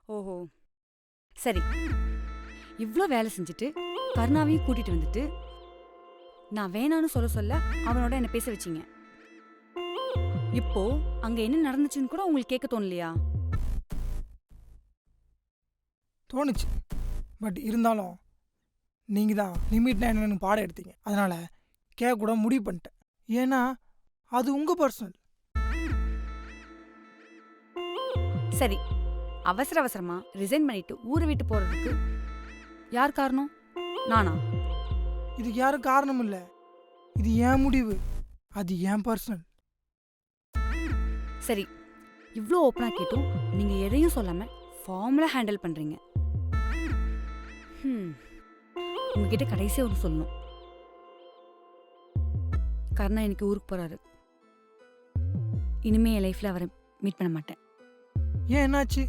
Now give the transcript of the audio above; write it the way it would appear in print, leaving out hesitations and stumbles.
ஓஹோ! சரி. இவ்ளோ வேலை செஞ்சுட்டு, கருணாவையும் கூட்டிட்டு வந்துட்டு, நான் வேணான்னு சொல்ல சொல்ல அவனோட என்ன பேச வச்சீங்க. இப்போ அங்க என்ன நடந்துச்சுன்னு கூட உங்களுக்கு கேட்க தோணலையா? தோணுச்சு. பட் இருந்தாலும் நீங்கள் தான் லிமிட்னா என்னன்னு பாடம் எடுத்தீங்க. அதனால் கேட்கக்கூட முடிவு பண்ணிட்டேன். ஏன்னா அது உங்கள் பர்சனல். சரி. அவசர அவசரமா ரிசைன் பண்ணிட்டு ஊர விட்டு போறதுக்கு யார் காரணம்? நானா? இதுக்கு யாரும் காரணம் இல்லை. இது என் முடிவு. அது என் பர்சனல். சரி. இவ்ளோ ஓப்பனா கேட்டும் நீங்க எதையும் சொல்லாம ஃபார்மலா ஹேண்டில் பண்றீங்க. ஹம். உங்ககிட்ட கடைசியா ஒண்ணு சொல்லணும். கருணா இன்னைக்கு ஊருக்கு போறாரு. இனிமே என் லைஃப்ல அவரை மீட் பண்ண மாட்டேன். ஏன் என்னாச்சு?